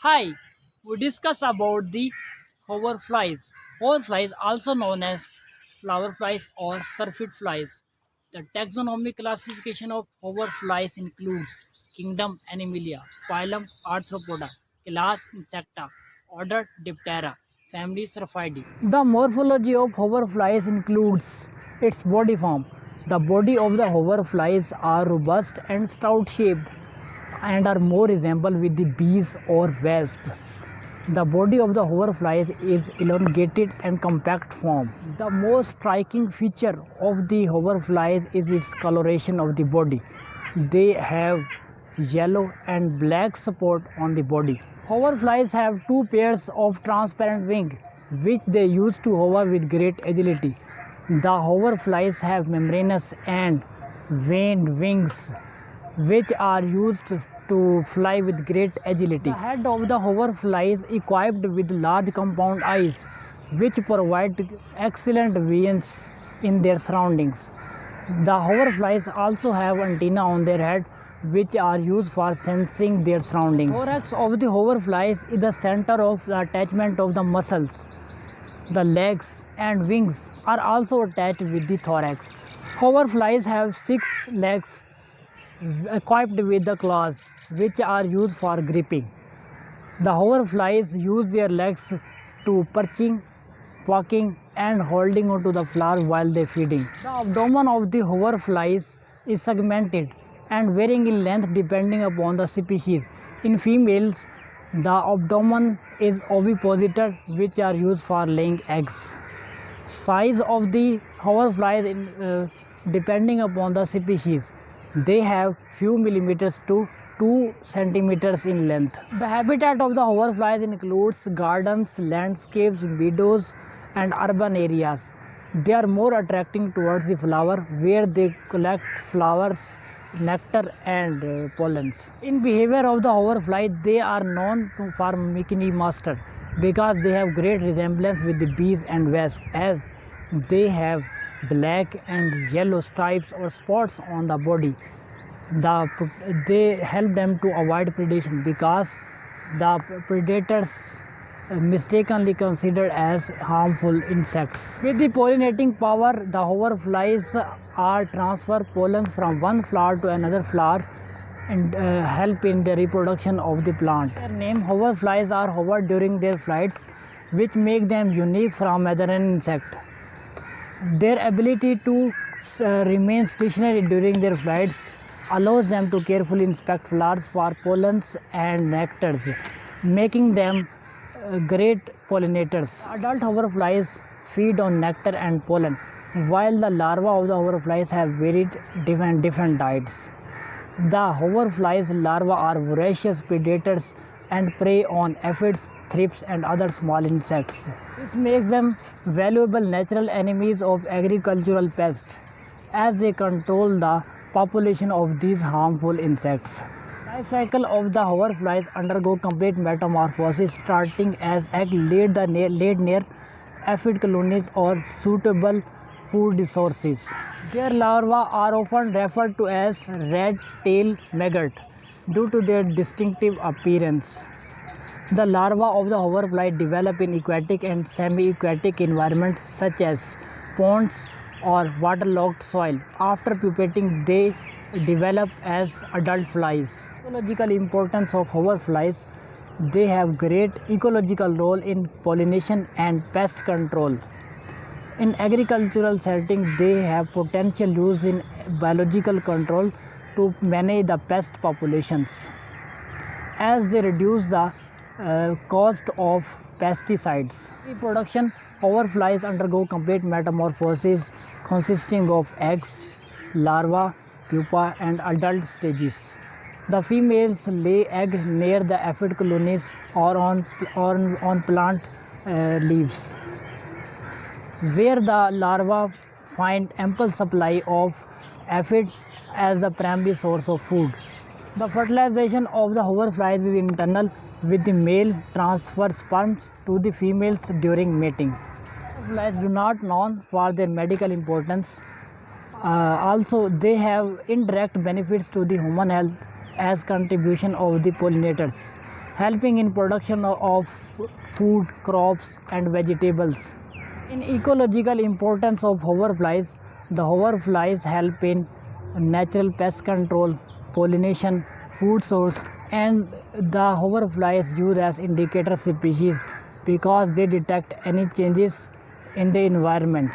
Hi, we discuss about the hoverflies. Hoverflies, also known as flower flies or syrphid flies. The taxonomic classification of hoverflies includes kingdom Animalia, phylum Arthropoda, class Insecta, order Diptera, family Syrphidae. The morphology of hoverflies includes its body form. The body of the hoverflies are robust and stout shaped and are more resemble with the bees or wasp. The body of the hoverflies is elongated and compact form. The most striking feature of the hoverflies is its coloration of the body. They have yellow and black spot on the body. Hoverflies have two pairs of transparent wings, which they use to hover with great agility. The hoverflies have membranous and veined wings which are used to fly with great agility. The head of the hoverfly is equipped with large compound eyes, which provide excellent vision in their surroundings. The hoverflies also have antennae on their head, which are used for sensing their surroundings. Thorax of the hoverflies is the center of the attachment of the muscles. The legs and wings are also attached with the thorax. Hoverflies have 6 legs equipped with the claws, which are used for gripping. The hoverflies use their legs to perching, walking, and holding onto the flower while they feeding. The abdomen of the hoverflies is segmented and varying in length depending upon the species. In females, the abdomen is ovipositor, which are used for laying eggs. Size of the hoverflies depending upon the species. They have few millimeters to 2 centimeters in length. The habitat of the hoverflies includes gardens, landscapes, meadows, and urban areas. They are more attracting towards the flower where they collect flowers, nectar, and pollens. In behavior of the hoverfly, they are known for mimicry master because they have great resemblance with the bees and wasps, as they have black and yellow stripes or spots on the body. They help them to avoid predation because the predators mistakenly considered as harmful insects. With the pollinating power, the hoverflies are transfer pollen from one flower to another flower and help in the reproduction of the plant. Their name hoverflies are hover during their flights, which make them unique from other insect. Their ability to remain stationary during their flights allows them to carefully inspect flowers for pollens and nectars, making them great pollinators. Adult hoverflies feed on nectar and pollen, while the larvae of the hoverflies have varied different diets. The hoverflies larvae are voracious predators and prey on aphids, thrips, and other small insects. This makes them valuable natural enemies of agricultural pests, as they control the population of these harmful insects. Life cycle of the hoverflies undergo complete metamorphosis, starting as egg laid near aphid colonies or suitable food sources. Their larvae are often referred to as red-tailed maggot due to their distinctive appearance. The larvae of the hoverfly develop in aquatic and semi-aquatic environments such as ponds or waterlogged soil. After pupating, they develop as adult flies. Ecological importance of hoverflies: they have great ecological role in pollination and pest control. In agricultural settings, they have potential use in biological control to manage the pest populations, as they reduce the cost of pesticides. Reproduction: hoverflies undergo complete metamorphosis consisting of eggs, larvae, pupa, and adult stages. The females lay egg near the aphid colonies or on plant leaves, where the larvae find ample supply of aphid as the primary source of food. The fertilization of the hoverflies is internal, with the male transfer sperms to the females during mating. Hoverflies do not known for their medical importance. Also, they have indirect benefits to the human health as contribution of the pollinators. helping in production of food, crops and vegetables. In ecological importance of hoverflies, the hoverflies help in natural pest control, pollination, food source, and the hoverflies used as indicator species because they detect any changes in the environment.